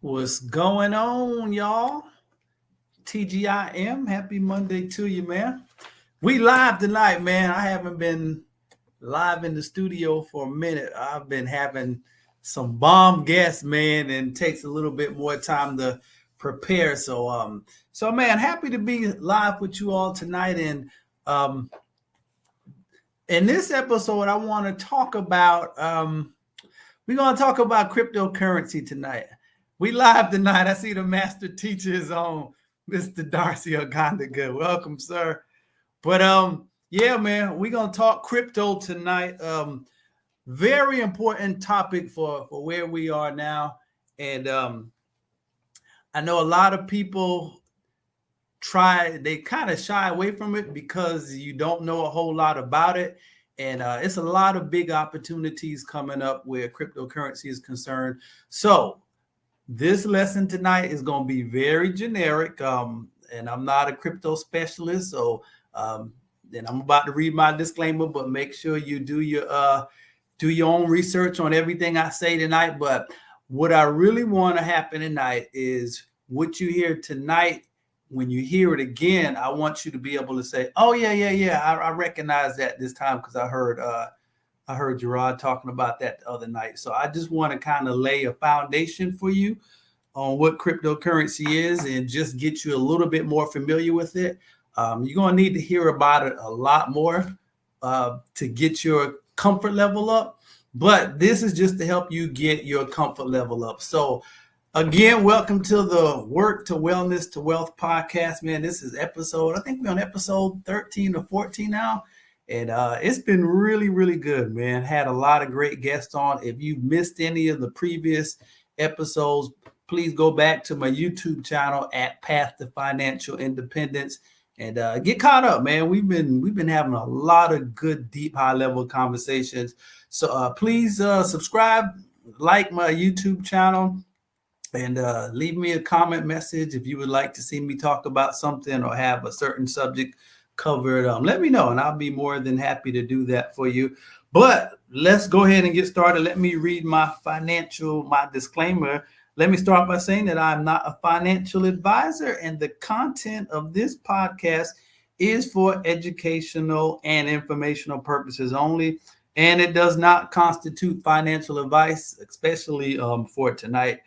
What's going on, y'all? TGIM. Happy Monday to you, man. We live tonight, man. I haven't been live in the studio for a minute. I've been having some bomb guests, man, and it takes a little bit more time to prepare. So man, happy to be live with you all tonight. And um in this episode, I want to talk about we're gonna talk about cryptocurrency tonight. We live tonight. I see the master teacher is on, Mr. Darcy Ogandaga. Welcome, sir. But yeah, man, we're gonna talk crypto tonight. Very important topic for where we are now. And I know a lot of people they kind of shy away from it because you don't know a whole lot about it. And it's a lot of big opportunities coming up where cryptocurrency is concerned. So this lesson tonight is going to be very generic. And I'm not a crypto specialist. So and I'm about to read my disclaimer, but make sure you do your own research on everything I say tonight. But what I really want to happen tonight is what you hear tonight. When you hear it again, I want you to be able to say, "Oh yeah, I recognize that this time because I heard Jarod talking about that the other night." So I just want to kind of lay a foundation for you on what cryptocurrency is and just get you a little bit more familiar with it. You're going to need to hear about it a lot more to get your comfort level up. But this is just to help you get your comfort level up. So again, welcome to the Work to Wellness to Wealth podcast, man. This is I think we're on episode 13 or 14 now. And it's been really, really good, man. Had a lot of great guests on. If you missed any of the previous episodes, please go back to my YouTube channel at Path to Financial Independence and get caught up, man. We've been having a lot of good, deep, high-level conversations. So please subscribe, like my YouTube channel, and leave me a comment message if you would like to see me talk about something or have a certain subject covered. Let me know, and I'll be more than happy to do that for you. But let's go ahead and get started. Let me read my disclaimer. Let me start by saying that I'm not a financial advisor, and the content of this podcast is for educational and informational purposes only, and it does not constitute financial advice, especially for tonight.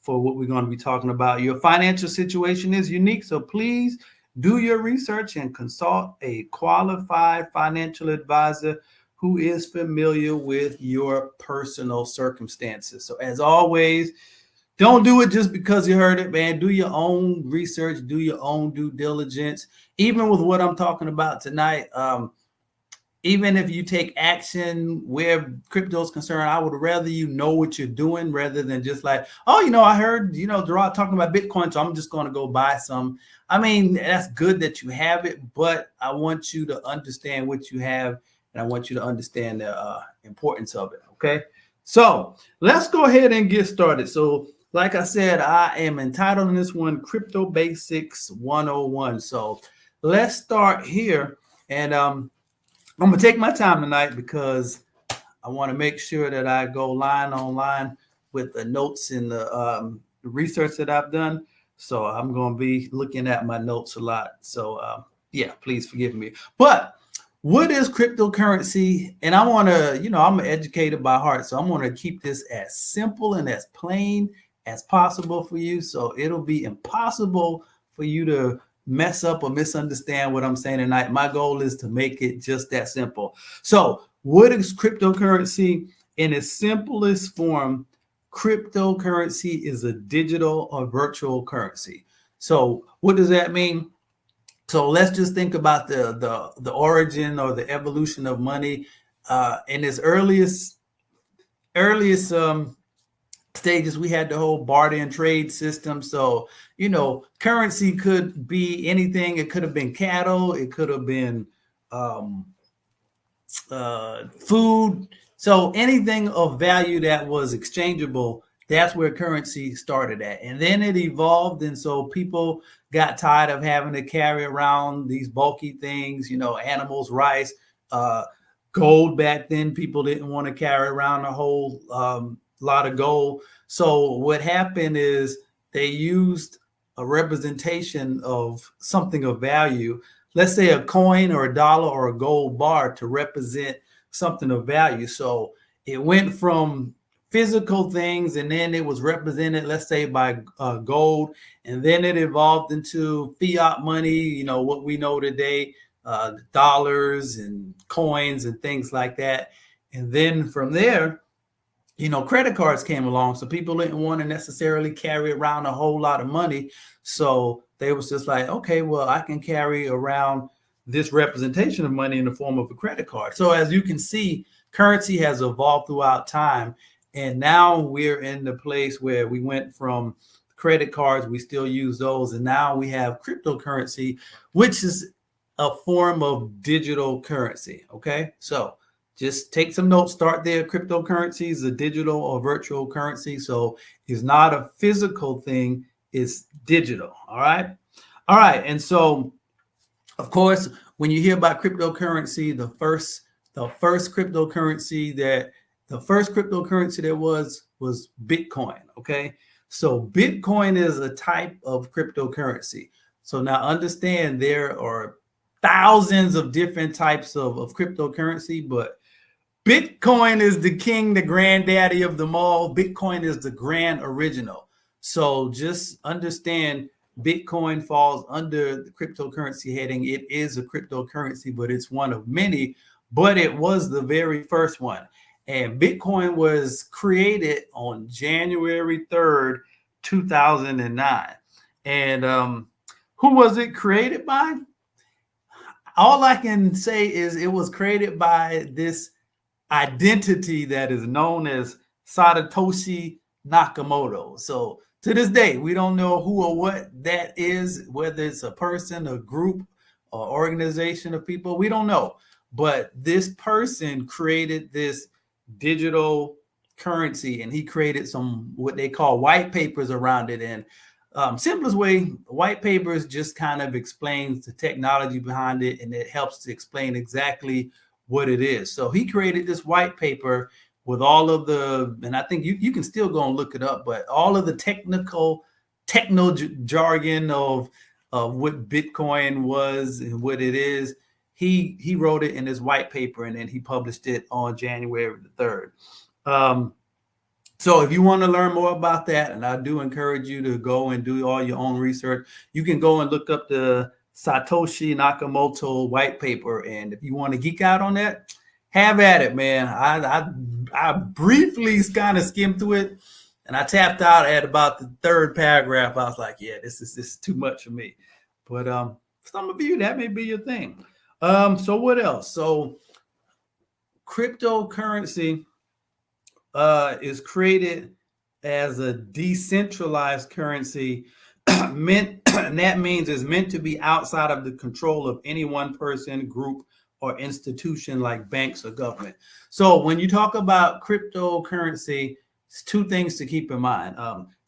For what we're going to be talking about. Your financial situation is unique, so please do your research and consult a qualified financial advisor who is familiar with your personal circumstances. So as always, don't do it just because you heard it, man. Do your own research, do your own due diligence. Even with what I'm talking about tonight, even if you take action where crypto is concerned, I would rather you know what you're doing rather than just like, oh, I heard, Jarod talking about Bitcoin, so I'm just going to go buy some. I mean, that's good that you have it, but I want you to understand what you have, and I want you to understand the importance of it, okay? So let's go ahead and get started. So like I said, I am entitled in this one, Crypto Basics 101. So let's start here, and I'm going to take my time tonight because I want to make sure that I go line on line with the notes and the research that I've done. So I'm going to be looking at my notes a lot. So yeah, please forgive me. But what is cryptocurrency? And I want to, I'm an educator by heart. So I'm going to keep this as simple and as plain as possible for you. So it'll be impossible for you to mess up or misunderstand what I'm saying tonight. My goal is to make it just that simple. So what is cryptocurrency? In its simplest form, cryptocurrency is a digital or virtual currency. So what does that mean? So let's just think about the origin or the evolution of money. In its earliest stages, we had the whole barter and trade system. So, currency could be anything. It could have been cattle. It could have been food. So anything of value that was exchangeable, that's where currency started at. And then it evolved. And so people got tired of having to carry around these bulky things, animals, rice, gold back then. People didn't want to carry around a whole lot of gold. So what happened is they used a representation of something of value, let's say a coin or a dollar or a gold bar, to represent something of value. So it went from physical things, and then it was represented, let's say, by gold, and then it evolved into fiat money, you know, what we know today, dollars and coins and things like that. And then from there, you know, credit cards came along, so people didn't want to necessarily carry around a whole lot of money. So they was just like, okay, well, I can carry around this representation of money in the form of a credit card. So as you can see, currency has evolved throughout time. And now we're in the place where we went from credit cards, we still use those. And now we have cryptocurrency, which is a form of digital currency. Okay. So just take some notes, start there. Cryptocurrency is a digital or virtual currency. So it's not a physical thing, it's digital. All right. All right. And so, of course, when you hear about cryptocurrency, the first cryptocurrency there was Bitcoin. Okay. So Bitcoin is a type of cryptocurrency. So now understand there are thousands of different types of cryptocurrency, but Bitcoin is the king, the granddaddy of them all. Bitcoin is the grand original. So just understand Bitcoin falls under the cryptocurrency heading. It is a cryptocurrency, but it's one of many, but it was the very first one. And Bitcoin was created on January 3rd, 2009. And who was it created by? All I can say is it was created by this identity that is known as Satoshi Nakamoto. So to this day, we don't know who or what that is, whether it's a person, a group, or organization of people. We don't know. But this person created this digital currency, and he created some what they call white papers around it. And simplest way, white papers just kind of explains the technology behind it, and it helps to explain exactly what it is. So he created this white paper with all of the, and I think you can still go and look it up, but all of the techno jargon of what Bitcoin was and what it is, he wrote it in his white paper, and then he published it on January the 3rd. So if you want to learn more about that, and I do encourage you to go and do all your own research, you can go and look up the Satoshi Nakamoto white paper. And if you want to geek out on that, have at it, man. I briefly kind of skimmed through it, and I tapped out at about the third paragraph. I was like, yeah, this is too much for me. But some of you, that may be your thing. So what else? So cryptocurrency is created as a decentralized currency, and that means it's meant to be outside of the control of any one person, group, or institution like banks or government. So when you talk about cryptocurrency, it's two things to keep in mind.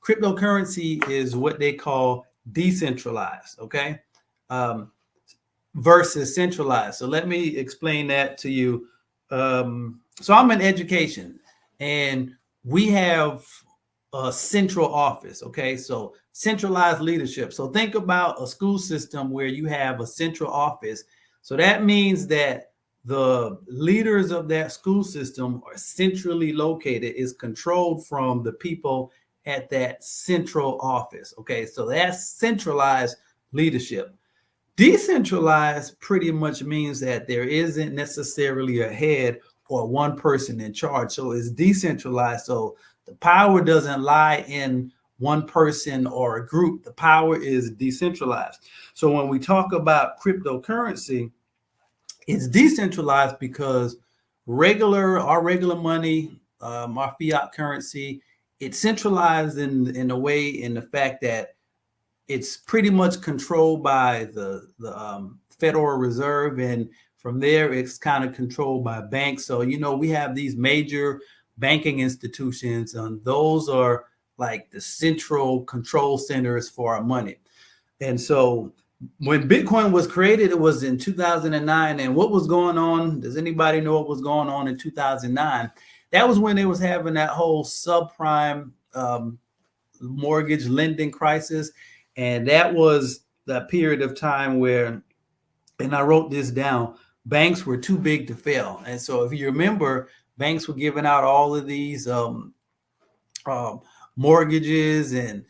Cryptocurrency is what they call decentralized, okay, versus centralized. So let me explain that to you. So I'm in education, and we have a central office, okay? So centralized leadership. So think about a school system where you have a central office. So that means that the leaders of that school system are centrally located, is controlled from the people at that central office, okay? So that's centralized leadership. Decentralized pretty much means that there isn't necessarily a head or one person in charge. So it's decentralized. So the power doesn't lie in one person or a group. The power is decentralized. So when we talk about cryptocurrency, it's decentralized because our regular money, our fiat currency, it's centralized in a way, in the fact that it's pretty much controlled by the Federal Reserve, and from there it's kind of controlled by banks. So we have these major banking institutions, and those are like the central control centers for our money. And so when Bitcoin was created, it was in 2009. And what was going on? Does anybody know what was going on in 2009? that was when they was having that whole subprime mortgage lending crisis. And that was the period of time where, and I wrote this down, banks were too big to fail. And so if you remember, banks were giving out all of these um, mortgages, and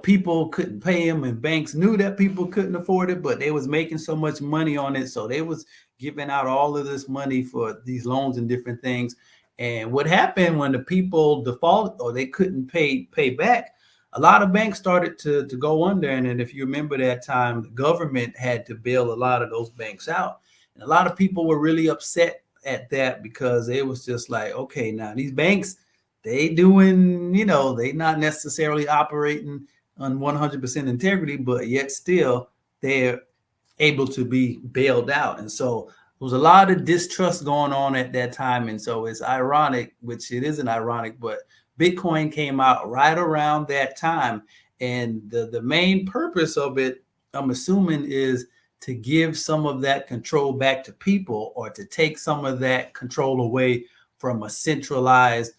people couldn't pay them, and banks knew that people couldn't afford it, but they was making so much money on it, so they was giving out all of this money for these loans and different things. And what happened when the people defaulted or they couldn't pay back, a lot of banks started to go under. And then if you remember that time, the government had to bail a lot of those banks out, and a lot of people were really upset at that, because it was just like, okay, now these banks, they doing, they not necessarily operating on 100% integrity, but yet still they're able to be bailed out. And so there was a lot of distrust going on at that time. And so it's ironic, which it isn't ironic, but Bitcoin came out right around that time. And the main purpose of it, I'm assuming, is to give some of that control back to people, or to take some of that control away from a centralized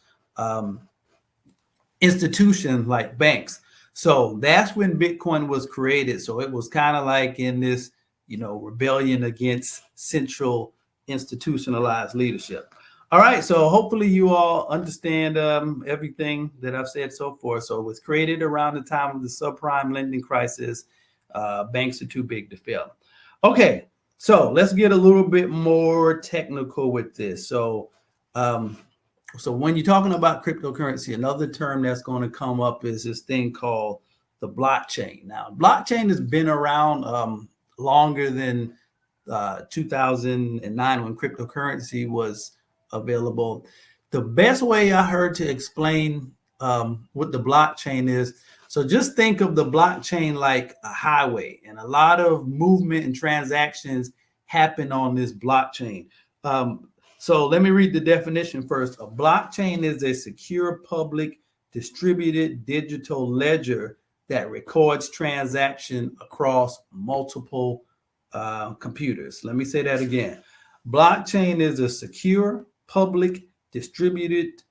institution like banks. So that's when Bitcoin was created. So it was kind of like in this, rebellion against central institutionalized leadership. All right, so hopefully you all understand everything that I've said so far. So it was created around the time of the subprime lending crisis. Banks are too big to fail. Okay, so let's get a little bit more technical with this. So when you're talking about cryptocurrency, another term that's going to come up is this thing called the blockchain. Now, blockchain has been around longer than 2009, when cryptocurrency was available. The best way I heard to explain what the blockchain is, so just think of the blockchain like a highway, and a lot of movement and transactions happen on this blockchain. So let me read the definition first. A blockchain is a secure, public, distributed digital ledger that records transaction across multiple computers. Let me say that again. Blockchain is a secure, public, distributed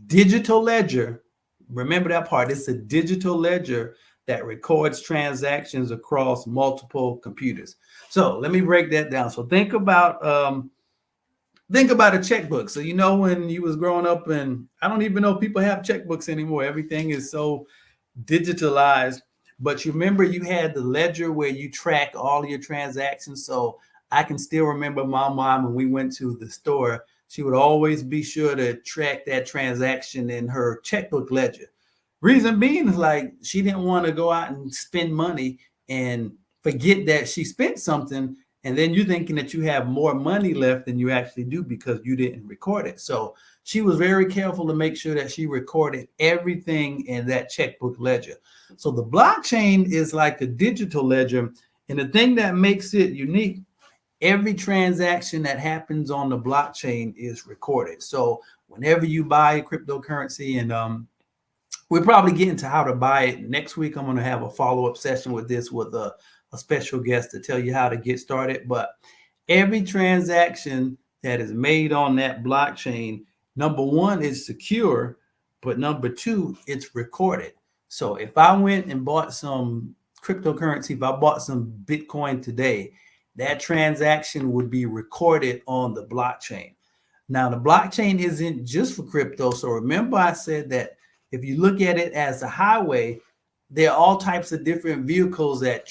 digital ledger. Remember that part. It's a digital ledger that records transactions across multiple computers. So let me break that down. So think about a checkbook. So when you was growing up, and I don't even know if people have checkbooks anymore. Everything is so digitalized. But you remember you had the ledger where you track all your transactions. So I can still remember my mom, when we went to the store, she would always be sure to track that transaction in her checkbook ledger. Reason being is like she didn't want to go out and spend money and forget that she spent something, and then you're thinking that you have more money left than you actually do because you didn't record it. So she was very careful to make sure that she recorded everything in that checkbook ledger. So the blockchain is like a digital ledger. And the thing that makes it unique, every transaction that happens on the blockchain is recorded. So whenever you buy cryptocurrency, and we'll probably get into how to buy it next week. I'm going to have a follow-up session with this with a special guest to tell you how to get started. But every transaction that is made on that blockchain, number one, is secure, but number two, it's recorded. So if I went and bought some cryptocurrency, if I bought some Bitcoin today, that transaction would be recorded on the blockchain. Now, the blockchain isn't just for crypto. So remember I said that if you look at it as a highway, there are all types of different vehicles that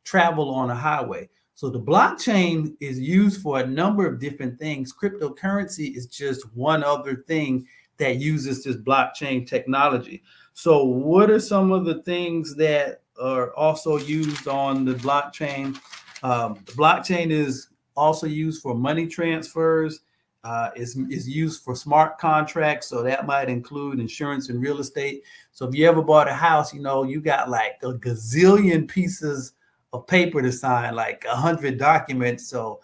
travel on a highway. So the blockchain is used for a number of different things. Cryptocurrency is just one other thing that uses this blockchain technology. So what are some of the things that are also used on the blockchain? The blockchain is also used for money transfers. Is used for smart contracts. So that might include insurance and real estate. So if you ever bought a house, you got like a gazillion pieces of paper to sign, like 100 documents. So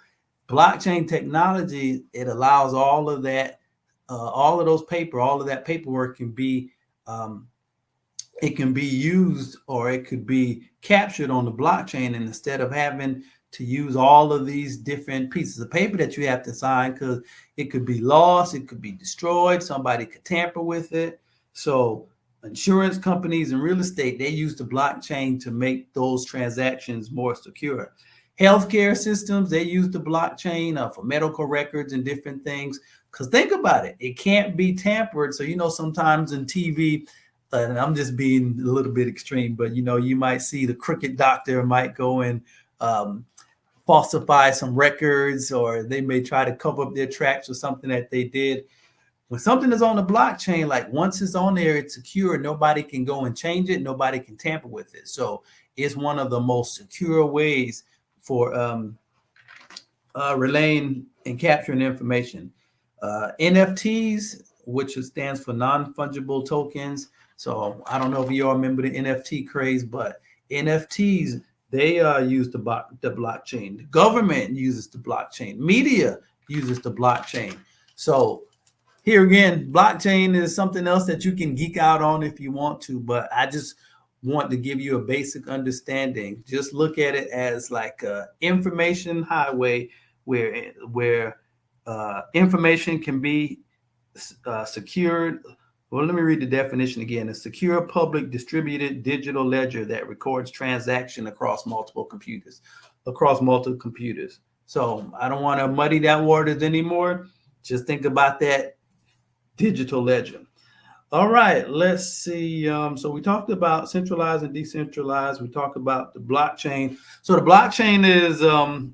blockchain technology, it allows all of that, all of that paperwork can be, it can be used, or it could be captured on the blockchain. And instead of having to use all of these different pieces of paper that you have to sign, because it could be lost, it could be destroyed, somebody could tamper with it. So insurance companies and real estate, they use the blockchain to make those transactions more secure. Healthcare systems, they use the blockchain for medical records and different things. Because think about it, it can't be tampered. So, sometimes in TV, and I'm just being a little bit extreme, but, you might see the crooked doctor might go and falsify some records, or they may try to cover up their tracks or something that they did. When something is on the blockchain, like once it's on there, it's secure. Nobody can go and change it. Nobody can tamper with it. So it's one of the most secure ways for relaying and capturing information. NFTs, which stands for non-fungible tokens. So I don't know if you all remember the NFT craze, but NFTs, they use the blockchain. The government uses the blockchain. Media uses the blockchain. So here again, blockchain is something else that you can geek out on if you want to, but I just want to give you a basic understanding. Just look at it as like an information highway where information can be secured. Well, let me read the definition again. A secure, public, distributed digital ledger that records transaction across multiple computers. So I don't want to muddy that waters anymore. Just think about that digital ledger. All right, let's see. So we talked about centralized and decentralized. We talked about the blockchain. So the blockchain is a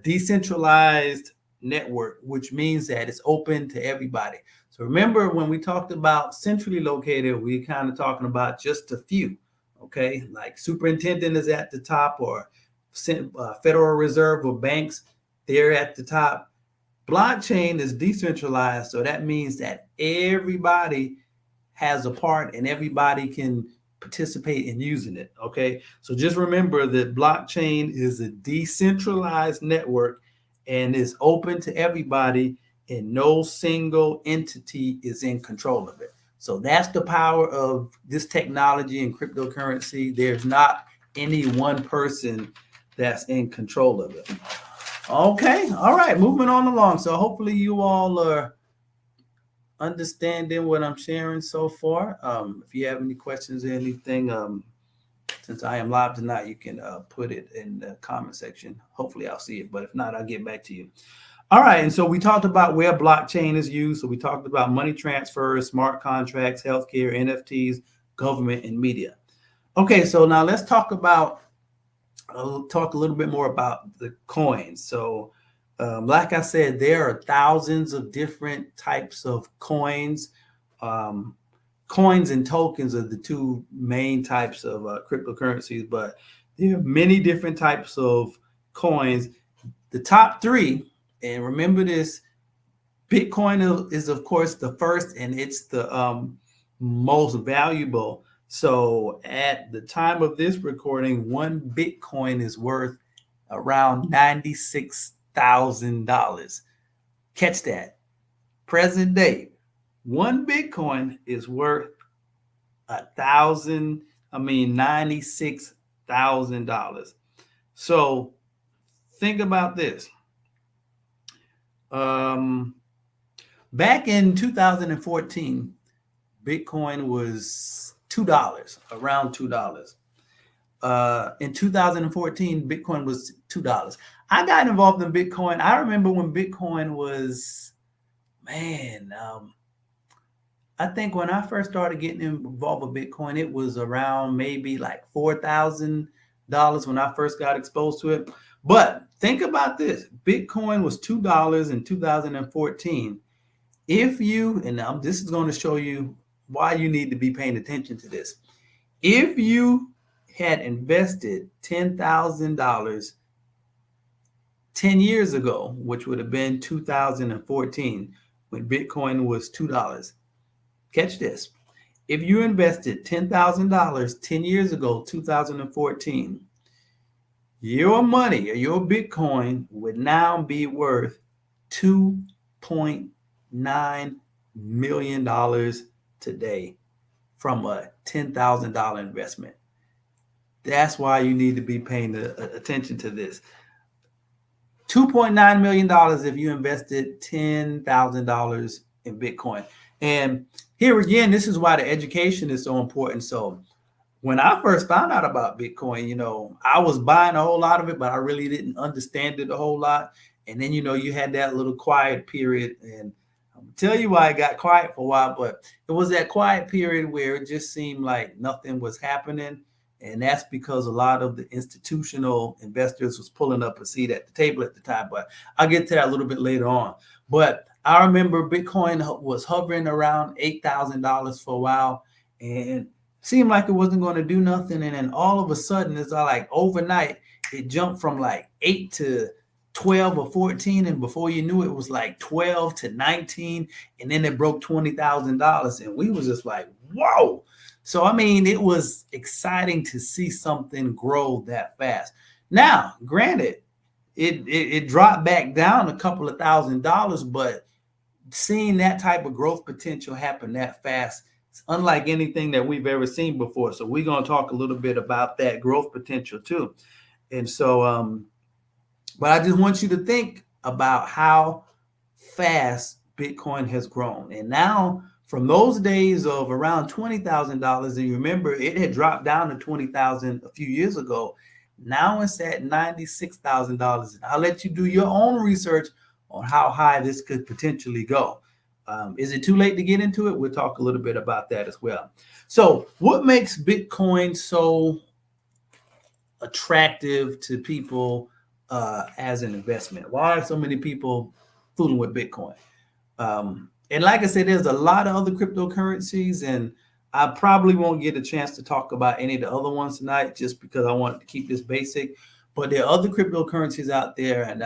decentralized network, which means that it's open to everybody. So remember, when we talked about centrally located, we kind of talking about just a few, okay? Like superintendent is at the top, or Federal Reserve or banks, they're at the top. Blockchain is decentralized, so that means that everybody has a part and everybody can participate in using it, okay? So just remember that blockchain is a decentralized network and is open to everybody, and no single entity is in control of it. So that's the power of this technology and cryptocurrency. There's not any one person that's in control of it. Okay, all right, moving on along. So hopefully you all are understanding what I'm sharing so far. If you have any questions or anything, since I am live tonight, you can put it in the comment section. Hopefully I'll see it, but if not, I'll get back to you. All right, and so we talked about where blockchain is used. So we talked about money transfers, smart contracts, healthcare, NFTs, government, and media. Okay, so now let's talk a little bit more about the coins. So like I said, there are thousands of different types of coins. Coins and tokens are the two main types of cryptocurrencies, but there are many different types of coins. The top three, and remember this, Bitcoin is of course the first, and it's the most valuable. So at the time of this recording, one Bitcoin is worth around $96,000. Catch that. Present day, one Bitcoin is worth $96,000. So think about this. Back in 2014, Bitcoin was $2, around $2. In 2014, Bitcoin was $2. I got involved in Bitcoin. I remember when Bitcoin was, I think when I first started getting involved with Bitcoin, it was around maybe like $4,000 when I first got exposed to it. But think about this. Bitcoin was $2 in 2014. If you, and this is going to show you why you need to be paying attention to this. If you had invested $10,000 10 years ago, which would have been 2014, when Bitcoin was $2. Catch this. If you invested $10,000 10 years ago, 2014, your money or your Bitcoin would now be worth $2.9 million today from a $10,000 investment. That's why you need to be paying attention to this. $2.9 million if you invested $10,000 in Bitcoin. And here again, this is why the education is so important. So when I first found out about Bitcoin, I was buying a whole lot of it, but I really didn't understand it a whole lot. And then, you had that little quiet period. And I'll tell you why I got quiet for a while, but it was that quiet period where it just seemed like nothing was happening. And that's because a lot of the institutional investors was pulling up a seat at the table at the time. But I'll get to that a little bit later on. But I remember Bitcoin was hovering around $8,000 for a while and seemed like it wasn't going to do nothing. And then all of a sudden, it's like overnight, it jumped from like 8 to 12 or 14. And before you knew it, was like 12 to 19. And then it broke $20,000. And we was just like, whoa. So, I mean, it was exciting to see something grow that fast. Now, granted, it dropped back down a couple of $1,000s, but seeing that type of growth potential happen that fast, it's unlike anything that we've ever seen before. So we're going to talk a little bit about that growth potential too. And so, but I just want you to think about how fast Bitcoin has grown. And now from those days of around $20,000, and you remember it had dropped down to $20,000 a few years ago. Now it's at $96,000. And I'll let you do your own research on how high this could potentially go. Is it too late to get into it? We'll talk a little bit about that as well. So what makes Bitcoin so attractive to people as an investment? Why are so many people fooling with Bitcoin? And like I said, there's a lot of other cryptocurrencies, and I probably won't get a chance to talk about any of the other ones tonight just because I wanted to keep this basic. But there are other cryptocurrencies out there, and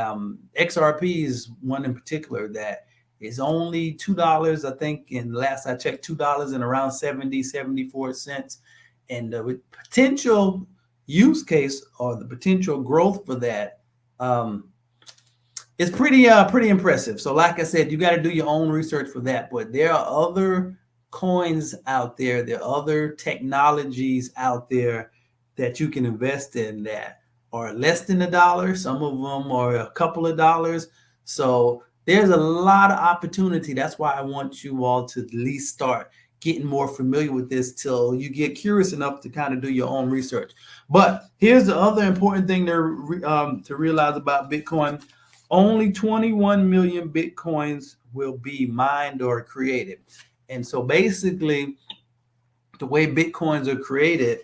XRP is one in particular that is only $2, I think, and last I checked, $2 and around 74 cents. And the potential use case or the potential growth for that is pretty impressive. So like I said, you got to do your own research for that. But there are other coins out there. There are other technologies out there that you can invest in that are less than $1. Some of them are a couple of dollars. So there's a lot of opportunity. That's why I want you all to at least start getting more familiar with this till you get curious enough to kind of do your own research. But here's the other important thing to realize about Bitcoin. Only 21 million Bitcoins will be mined or created. And so basically, the way Bitcoins are created,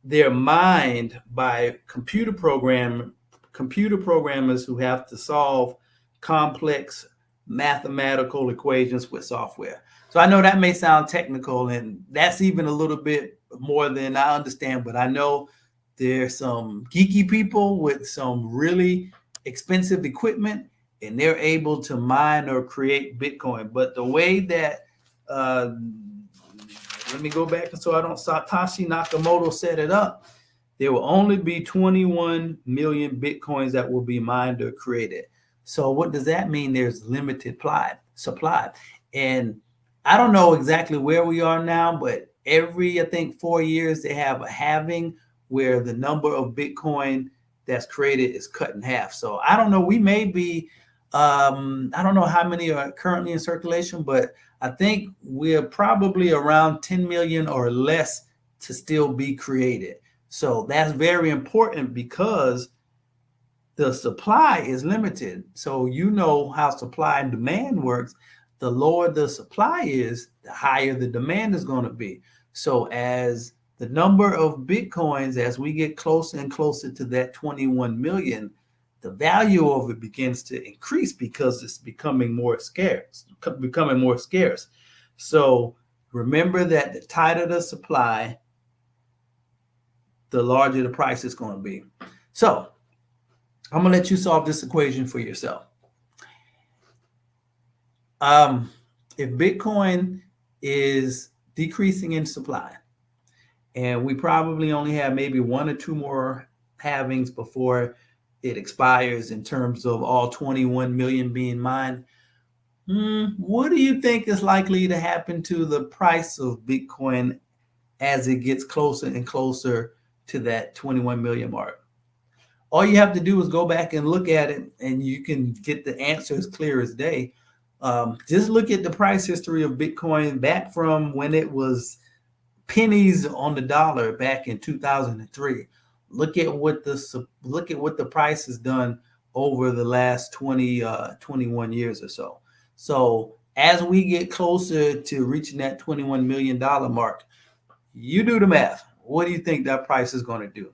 they're mined by computer programmers who have to solve complex mathematical equations with software. So I know that may sound technical, and that's even a little bit more than I understand, but I know there's some geeky people with some really expensive equipment, and they're able to mine or create Bitcoin. But the way that, let me go back so I don't, Satoshi Nakamoto set it up, there will only be 21 million Bitcoins that will be mined or created. So what does that mean? There's limited supply. And I don't know exactly where we are now, but every, I think, 4 years, they have a halving where the number of Bitcoin that's created is cut in half. So I don't know, we may be, I don't know how many are currently in circulation, but I think we're probably around 10 million or less to still be created. So that's very important because the supply is limited. So you know how supply and demand works. The lower the supply is, the higher the demand is going to be. So as the number of Bitcoins, as we get closer and closer to that 21 million, the value of it begins to increase because it's becoming more scarce. So remember that the tighter the supply, the larger the price is going to be. So I'm going to let you solve this equation for yourself. If Bitcoin is decreasing in supply, and we probably only have maybe 1 or 2 more halvings before it expires in terms of all 21 million being mined, what do you think is likely to happen to the price of Bitcoin as it gets closer and closer to that 21 million mark? All you have to do is go back and look at it, and you can get the answer as clear as day. Just look at the price history of Bitcoin back from when it was pennies on the dollar back in 2003. Look at what the price has done over the last 21 years or so. So as we get closer to reaching that $21 million mark, you do the math. What do you think that price is going to do?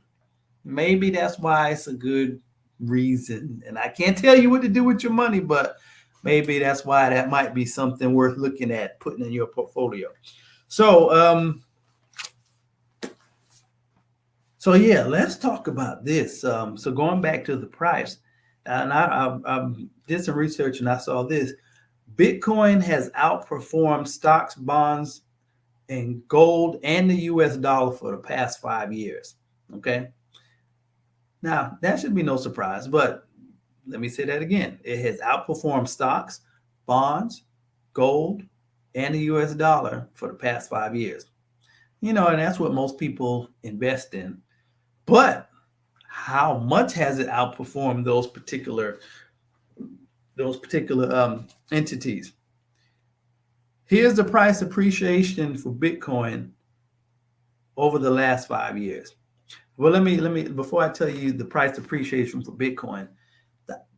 Maybe that's why it's a good reason. And I can't tell you what to do with your money, but maybe that's why that might be something worth looking at, putting in your portfolio. So, yeah, let's talk about this. So going back to the price, and I did some research and I saw this. Bitcoin has outperformed stocks, bonds, and gold and the US dollar for the past 5 years. Okay. Now, that should be no surprise, but let me say that again. It has outperformed stocks, bonds, gold, and the US dollar for the past 5 years. And that's what most people invest in. But how much has it outperformed those particular entities? Here's the price appreciation for Bitcoin over the last 5 years. Well, let me before I tell you the price appreciation for Bitcoin,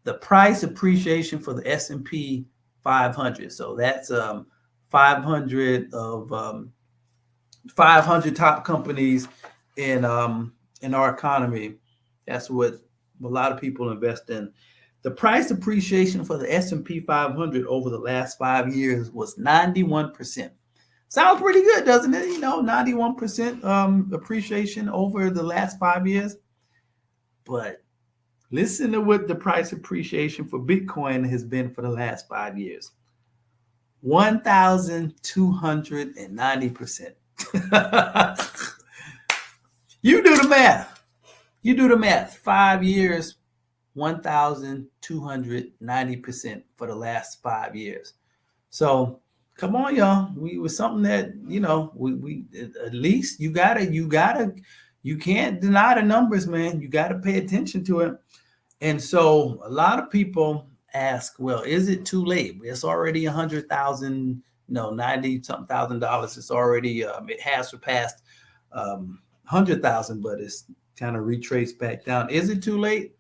the price appreciation for the S&P 500. So that's 500 of 500 top companies in our economy. That's what a lot of people invest in. The price appreciation for the S&P 500 over the last 5 years was 91%. Sounds pretty good, doesn't it? 91% appreciation over the last 5 years. But listen to what the price appreciation for Bitcoin has been for the last 5 years. 1,290%. You do the math. 5 years, 1,290% for the last 5 years. So come on, y'all. We was something that, we at least you can't deny the numbers, man. You gotta pay attention to it. And so a lot of people ask, well, is it too late? It's already $100,000, $90-something thousand. It's already it has surpassed 100,000, but it's kind of retraced back down. Is it too late?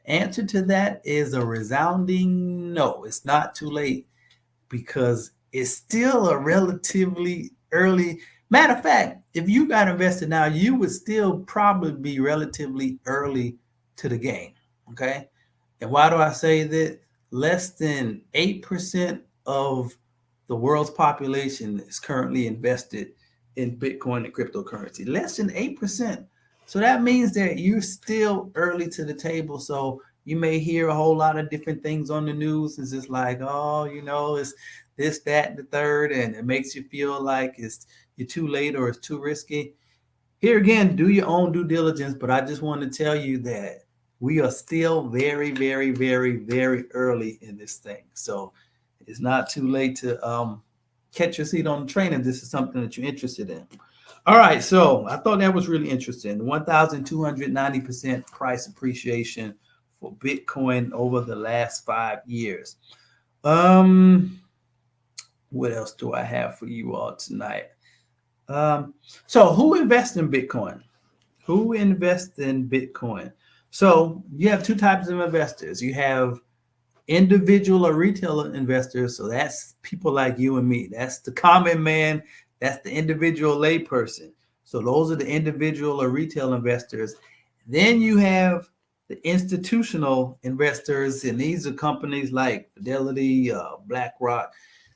Answer to that is a resounding no. It's not too late because it's still a relatively early. Matter of fact, if you got invested now, you would still probably be relatively early to the game. Okay. And why do I say that? Less than 8% of the world's population is currently invested in Bitcoin and cryptocurrency. Less than 8%. So that means that you're still early to the table. So you may hear a whole lot of different things on the news. It's just like, it's this, that, and the third, and it makes you feel like you're too late or it's too risky. Here again, do your own due diligence, but I just want to tell you that we are still very, very, very, very early in this thing. So it's not too late to catch your seat on the train if this is something that you're interested in. All right, so I thought that was really interesting. 1,290% price appreciation for Bitcoin over the last 5 years. What else do I have for you all tonight? So who invests in Bitcoin? Who invests in Bitcoin? So you have two types of investors. You have individual or retail investors. So that's people like you and me. That's the common man. That's the individual layperson. So those are the individual or retail investors. Then you have the institutional investors, and these are companies like Fidelity, BlackRock.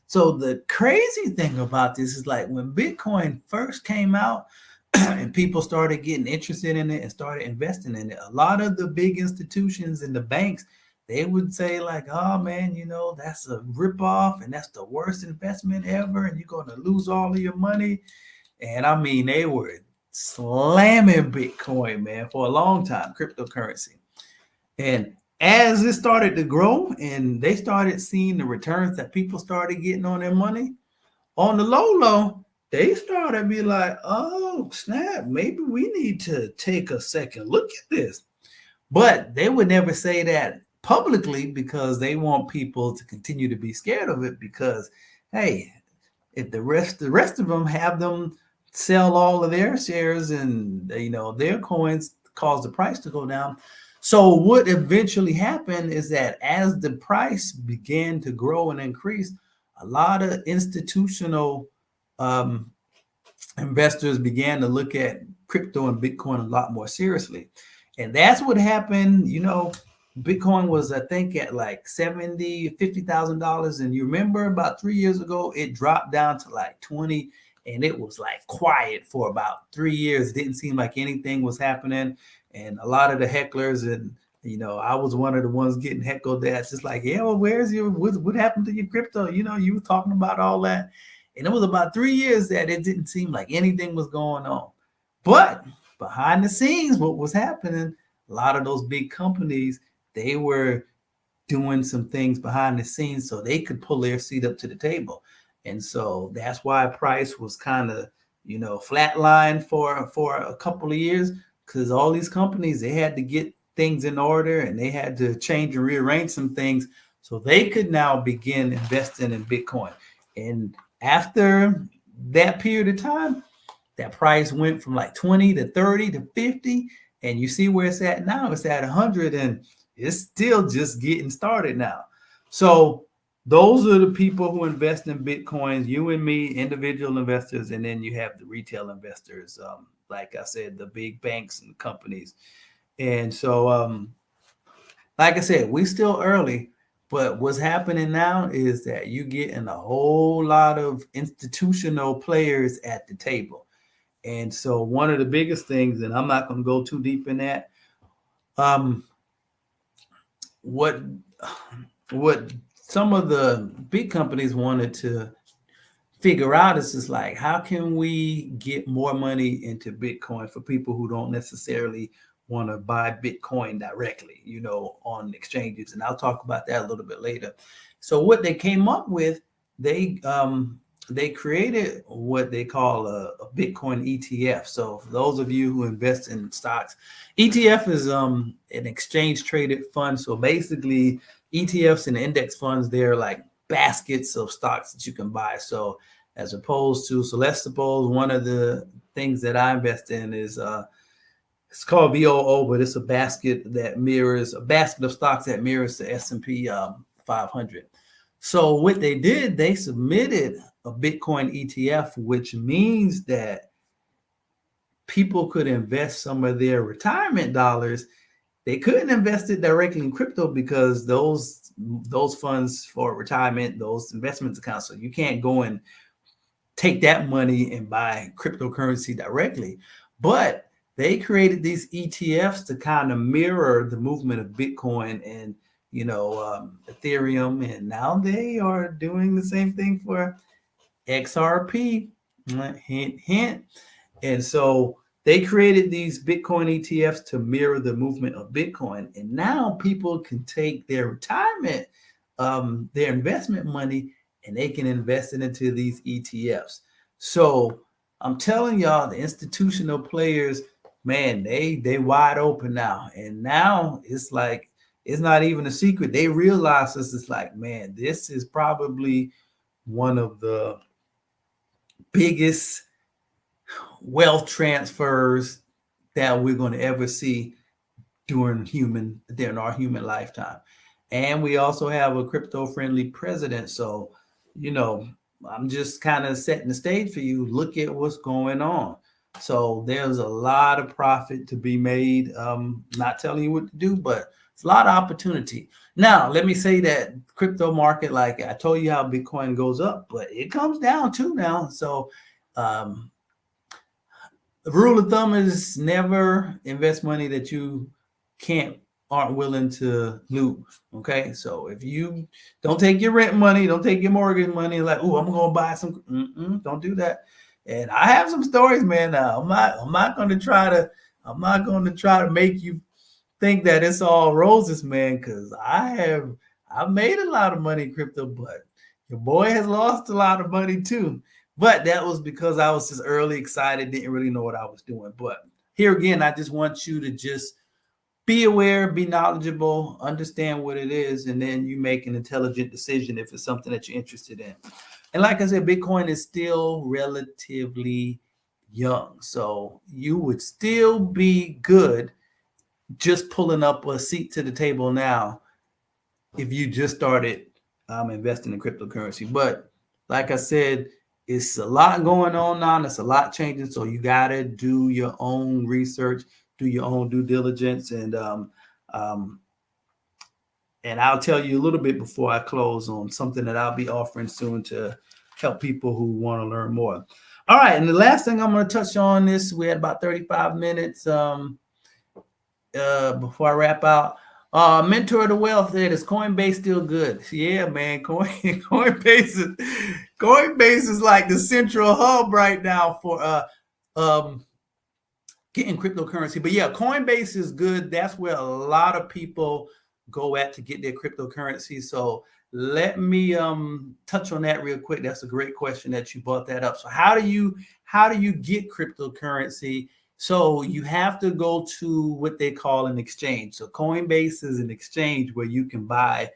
So the crazy thing about this is like when Bitcoin first came out and people started getting interested in it and started investing in it, a lot of the big institutions and the banks, they would say like, oh man, that's a ripoff and that's the worst investment ever. And you're going to lose all of your money. And I mean, they were slamming Bitcoin, man, for a long time, cryptocurrency. And as it started to grow and they started seeing the returns that people started getting on their money, on the low, they started to be like, oh, snap, maybe we need to take a second look at this. But they would never say that publicly because they want people to continue to be scared of it because, hey, if the rest of them have them sell all of their shares and their coins cause the price to go down. So what eventually happened is that as the price began to grow and increase, a lot of institutional um, investors began to look at crypto and Bitcoin a lot more seriously. And that's what happened. Bitcoin was, I think, at like $50,000. And you remember about 3 years ago, it dropped down to like 20, and it was like quiet for about 3 years. It didn't seem like anything was happening. And a lot of the hecklers, and I was one of the ones getting heckled. That's just like, yeah, well, what happened to your crypto? You were talking about all that. And it was about 3 years that it didn't seem like anything was going on. But behind the scenes, what was happening, a lot of those big companies, they were doing some things behind the scenes so they could pull their seat up to the table. And so that's why price was kind of, flatlined for a couple of years, because all these companies, they had to get things in order and they had to change and rearrange some things so they could now begin investing in Bitcoin. And after that period of time, that price went from like 20 to 30 to 50. And you see where it's at now. It's at 100, and it's still just getting started now. So those are the people who invest in Bitcoins, you and me, individual investors. And then you have the retail investors, like I said, the big banks and companies. And so, like I said, we still early. But what's happening now is that you're getting a whole lot of institutional players at the table. And so one of the biggest things, and I'm not going to go too deep in that, what some of the big companies wanted to figure out is just like, how can we get more money into Bitcoin for people who don't necessarily want to buy Bitcoin directly, on exchanges. And I'll talk about that a little bit later. So what they came up with, they created what they call a Bitcoin ETF. So for those of you who invest in stocks, ETF is an exchange traded fund. So basically ETFs and index funds, they're like baskets of stocks that you can buy. So as opposed to, so let's suppose one of the things that I invest in is it's called VOO, but it's a basket of stocks that mirrors the S&P 500. So what they did, they submitted a Bitcoin ETF, which means that people could invest some of their retirement dollars. They couldn't invest it directly in crypto because those funds for retirement, those investment accounts, so you can't go and take that money and buy cryptocurrency directly. But they created these ETFs to kind of mirror the movement of Bitcoin and Ethereum, and now they are doing the same thing for XRP. Hint, hint. And so they created these Bitcoin ETFs to mirror the movement of Bitcoin, and now people can take their retirement, their investment money, and they can invest it into these ETFs. So I'm telling y'all, the institutional players, man, they wide open now. And now it's like, it's not even a secret. They realize this is like, man, this is probably one of the biggest wealth transfers that we're going to ever see during our human lifetime. And we also have a crypto-friendly president. So, I'm just kind of setting the stage for you. Look at what's going on. So there's a lot of profit to be made. Not telling you what to do, but it's a lot of opportunity. Now, let me say that crypto market, like I told you how Bitcoin goes up, but it comes down too now. So the rule of thumb is never invest money that you aren't willing to lose. Okay. So if you don't take your rent money, don't take your mortgage money, like, oh, I'm going to buy some, don't do that. And I have some stories, man. Now I'm not going to try to make you think that it's all roses, man, because I've made a lot of money in crypto, but your boy has lost a lot of money too. But that was because I was just early excited, didn't really know what I was doing. But here again, I just want you to just be aware, be knowledgeable, understand what it is, and then you make an intelligent decision if it's something that you're interested in. And like I said, Bitcoin is still relatively young. So you would still be good just pulling up a seat to the table now if you just started investing in cryptocurrency. But like I said, it's a lot going on now. It's a lot changing. So you got to do your own research, do your own due diligence. And I'll tell you a little bit before I close on something that I'll be offering soon to help people who want to learn more. All right. And the last thing I'm going to touch on this, we had about 35 minutes before I wrap out. Mentor to Wealth said, is Coinbase still good? Yeah, man. Coinbase is like the central hub right now for getting cryptocurrency. But yeah, Coinbase is good. That's where a lot of people go at to get their cryptocurrency. So let me touch on that real quick. That's a great question that you brought that up. So how do you get cryptocurrency? So you have to go to what they call an exchange. So Coinbase is an exchange where you can buy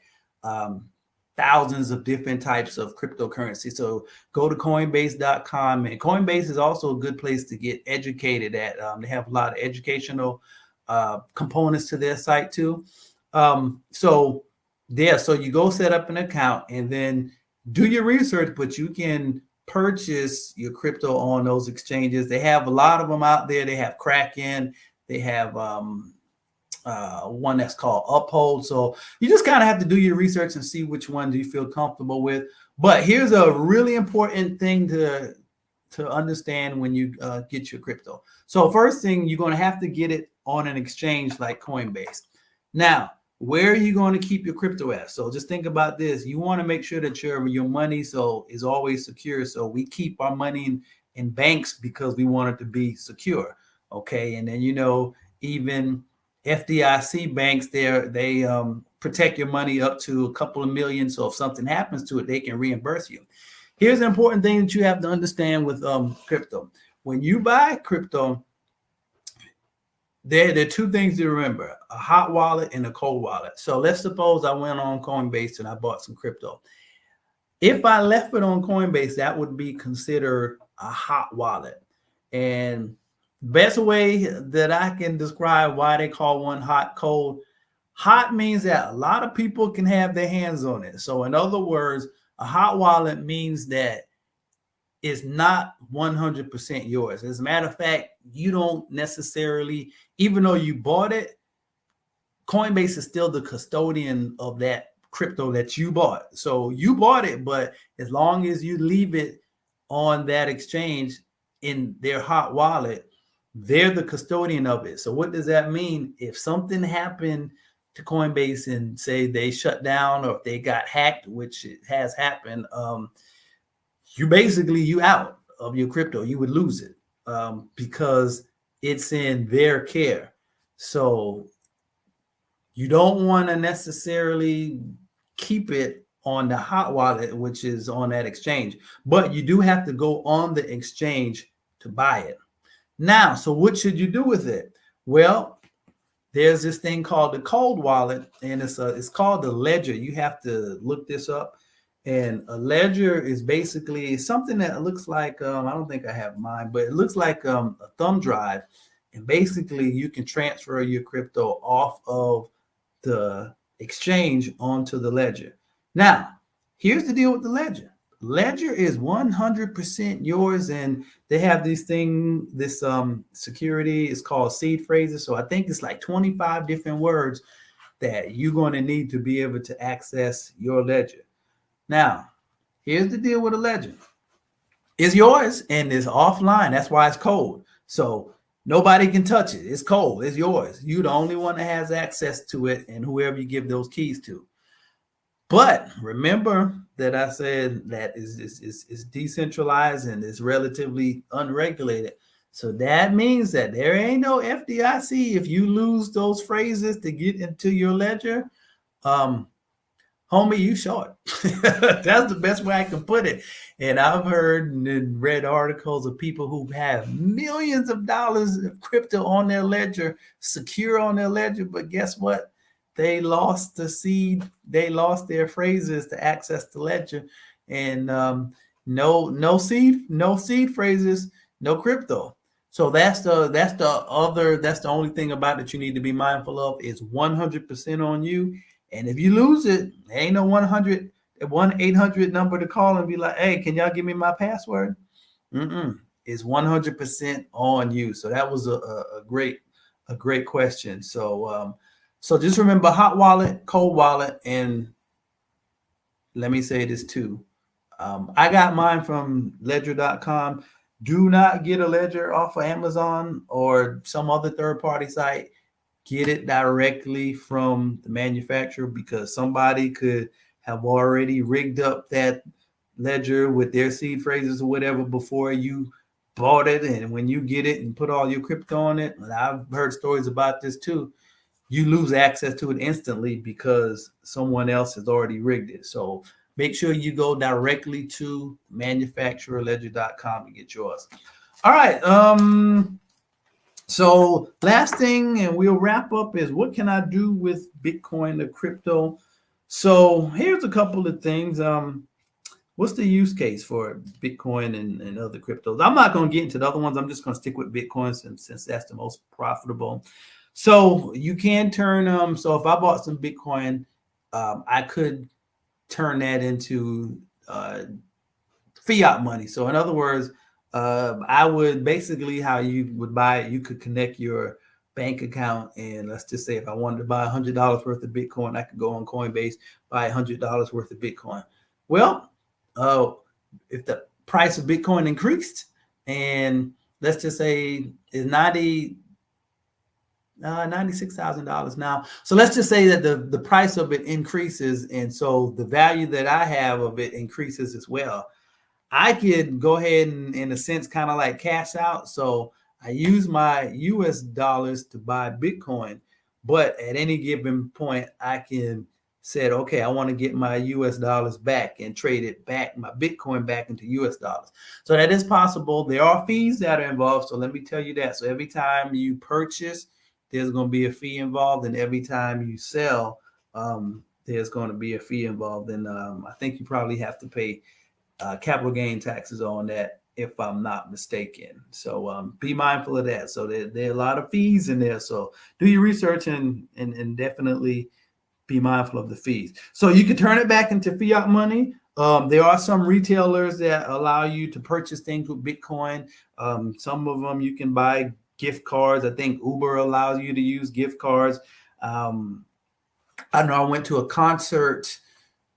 thousands of different types of cryptocurrency. So go to Coinbase.com, and Coinbase is also a good place to get educated at. They have a lot of educational components to their site too. So you go set up an account and then do your research, but you can purchase your crypto on those exchanges. They have a lot of them out there. They have Kraken. They have one that's called Uphold. So you just kind of have to do your research and see which one do you feel comfortable with. But here's a really important thing to understand when you get your crypto. So first thing, you're going to have to get it on an exchange like Coinbase. Now, where are you going to keep your crypto at? So just think about this. You want to make sure that your money is always secure. So we keep our money in banks because we want it to be secure. Okay. And then, even FDIC banks they protect your money up to a couple of million. So if something happens to it, they can reimburse you. Here's an important thing that you have to understand with crypto. When you buy crypto, there are two things to remember: a hot wallet and a cold wallet. So let's suppose I went on Coinbase and I bought some crypto. If I left it on Coinbase, that would be considered a hot wallet. And best way that I can describe why they call one hot, cold. Hot means that a lot of people can have their hands on it. So in other words, a hot wallet means that it's not 100% yours. As a matter of fact, you don't necessarily, even though you bought it, Coinbase is still the custodian of that crypto that you bought. So you bought it, but as long as you leave it on that exchange in their hot wallet, they're the custodian of it. So what does that mean? If something happened to Coinbase and say they shut down or if they got hacked, which it has happened, you out of your crypto. You would lose it because it's in their care. So you don't want to necessarily keep it on the hot wallet, which is on that exchange, but you do have to go on the exchange to buy it. Now, so what should you do with it? Well, there's this thing called the cold wallet, and it's called the ledger. You have to look this up. And a ledger is basically something that looks like, I don't think I have mine, but it looks like a thumb drive. And basically you can transfer your crypto off of the exchange onto the ledger. Now, here's the deal with the ledger. Ledger is 100% yours, and they have this security. It's called seed phrases. So I think it's like 25 different words that you're going to need to be able to access your ledger. Now, here's the deal with a ledger. It's yours and it's offline. That's why it's cold. So nobody can touch it. It's cold. It's yours. You're the only one that has access to it, and whoever you give those keys to. But remember that I said that is decentralized and it's relatively unregulated. So that means that there ain't no FDIC if you lose those phrases to get into your ledger. homie, you short. That's the best way I can put it. And I've heard and read articles of people who have millions of dollars of crypto on their ledger, secure on their ledger, but guess what? They lost the seed. They lost their phrases to access the ledger, and no seed phrases, no crypto. So that's the only thing about it you need to be mindful of is 100% on you. And if you lose it, ain't no 1-800 number to call and be like, hey, can y'all give me my password? It's 100% on you. So that was a great question. So so just remember hot wallet, cold wallet, and let me say this too. I got mine from ledger.com. Do not get a ledger off of Amazon or some other third-party site. Get it directly from the manufacturer, because somebody could have already rigged up that ledger with their seed phrases or whatever before you bought it. And when you get it and put all your crypto on it, and I've heard stories about this too, you lose access to it instantly because someone else has already rigged it. So make sure you go directly to manufacturer ledger.com to get yours. All right. So last thing, and we'll wrap up, is what can I do with Bitcoin or crypto? So here's a couple of things. What's the use case for Bitcoin and other cryptos? I'm not going to get into the other ones. I'm just going to stick with Bitcoin since that's the most profitable. So you can turn so if I bought some Bitcoin, I could turn that into fiat money. So in other words, I would basically, how you would buy it, you could connect your bank account, and let's just say if I wanted to buy $100 worth of Bitcoin, I could go on Coinbase, buy $100 worth of Bitcoin. Well, if the price of Bitcoin increased, and let's just say is $96,000 now. So let's just say that the price of it increases, and so the value that I have of it increases as well. I could go ahead and, in a sense, kind of like cash out. So I use my US dollars to buy Bitcoin, but at any given point, I can say, okay, I want to get my US dollars back and trade it back, my Bitcoin back into US dollars. So that is possible. There are fees that are involved. So let me tell you that. So every time you purchase, there's going to be a fee involved, and every time you sell, there's going to be a fee involved. And I think you probably have to pay capital gain taxes on that, if I'm not mistaken. So be mindful of that. So there are a lot of fees in there. So do your research and definitely be mindful of the fees. So you can turn it back into fiat money. There are some retailers that allow you to purchase things with Bitcoin. Some of them you can buy gift cards. I think Uber allows you to use gift cards. I know I went to a concert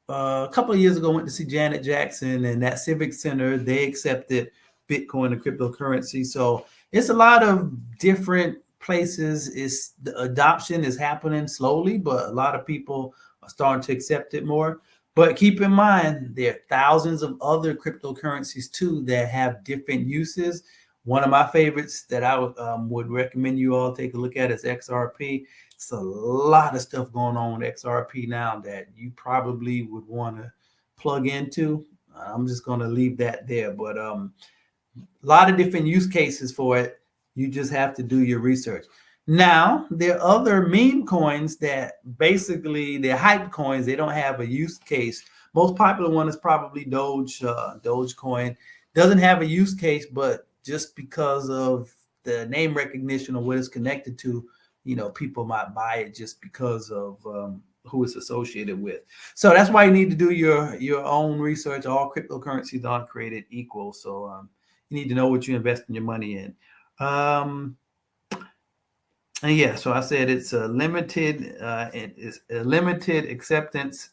a couple of years ago, went to see Janet Jackson, and that Civic Center, they accepted Bitcoin and cryptocurrency. So it's a lot of different places. The adoption is happening slowly, but a lot of people are starting to accept it more. But keep in mind, there are thousands of other cryptocurrencies too that have different uses. One of my favorites that I would recommend you all take a look at is XRP. It's a lot of stuff going on with XRP now that you probably would want to plug into. I'm just going to leave that there. But a lot of different use cases for it. You just have to do your research. Now, there are other meme coins that basically, they're hype coins. They don't have a use case. Most popular one is probably Dogecoin. Doesn't have a use case, but just because of the name recognition or what it's connected to, people might buy it just because of who it's associated with. So that's why you need to do your own research. All cryptocurrencies aren't created equal. So you need to know what you're investing your money in. And yeah, so I said it's a limited acceptance,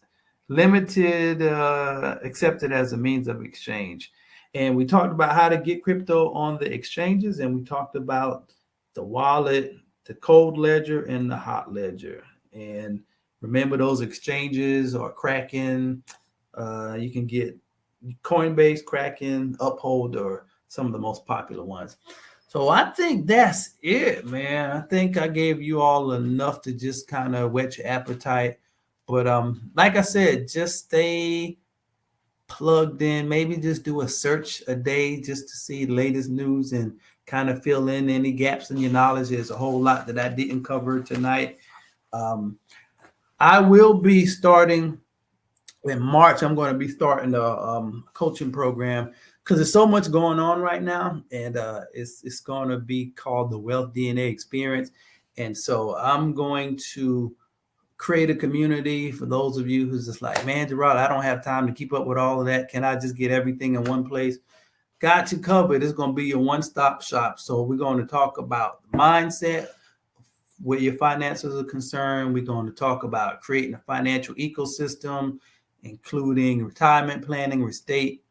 accepted as a means of exchange. And we talked about how to get crypto on the exchanges, and we talked about the wallet, the cold ledger, and the hot ledger. And remember, those exchanges are Kraken. You can get Coinbase, Kraken, Uphold, or some of the most popular ones. So I think that's it, man. I think I gave you all enough to just kind of whet your appetite. But like I said, just stay plugged in. Maybe just do a search a day just to see the latest news and kind of fill in any gaps in your knowledge. There's a whole lot that I didn't cover tonight. I will be starting in March. I'm going to be starting a coaching program because there's so much going on right now, and it's going to be called the Wealth DNA Experience. And so I'm going to create a community for those of you who's just like, man, Jarod, I don't have time to keep up with all of that. Can I just get everything in one place? Got you covered. It's going to be your one-stop shop. So we're going to talk about mindset where your finances are concerned. We're going to talk about creating a financial ecosystem, including retirement planning, estate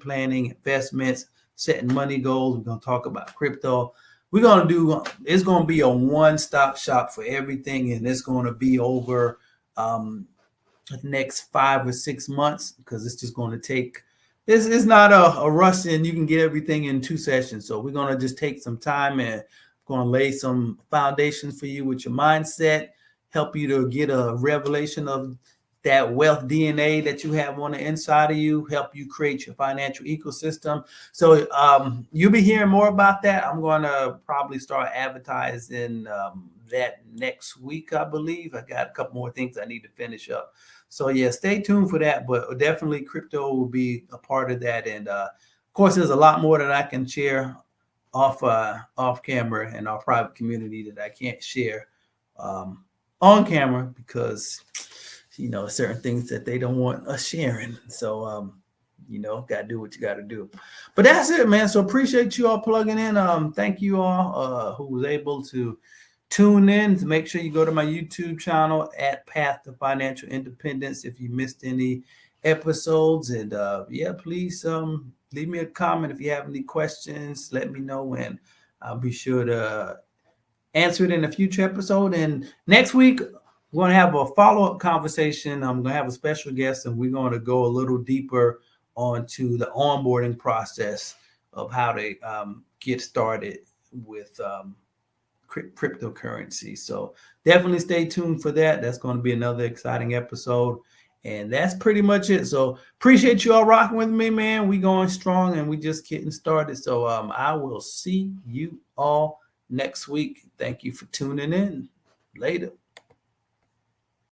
planning, investments, setting money goals. We're going to talk about crypto. We're going to do, it's going to be a one-stop shop for everything, and it's going to be over the next 5 or 6 months because it's just going to take, it's not a rush and you can get everything in 2 sessions. So we're going to just take some time and going to lay some foundations for you with your mindset, help you to get a revelation of that wealth DNA that you have on the inside of you, help you create your financial ecosystem. So you'll be hearing more about that. I'm going to probably start advertising that next week, I believe. I got a couple more things I need to finish up. So yeah, stay tuned for that, but definitely crypto will be a part of that. And of course, there's a lot more that I can share off camera in our private community that I can't share on camera because certain things that they don't want us sharing. So got to do what you got to do. But that's it, man. So appreciate you all plugging in. Thank you all who was able to tune in. To make sure you go to my YouTube channel at Path to Financial Independence if you missed any episodes. And please leave me a comment if you have any questions. Let me know, and I'll be sure to answer it in a future episode. And next week, we're going to have a follow-up conversation. I'm going to have a special guest, and we're going to go a little deeper onto the onboarding process of how to get started with cryptocurrency. So definitely stay tuned for that. That's going to be another exciting episode. And that's pretty much it. So appreciate you all rocking with me, man. We going strong and we just getting started. So I will see you all next week. Thank you for tuning in. Later.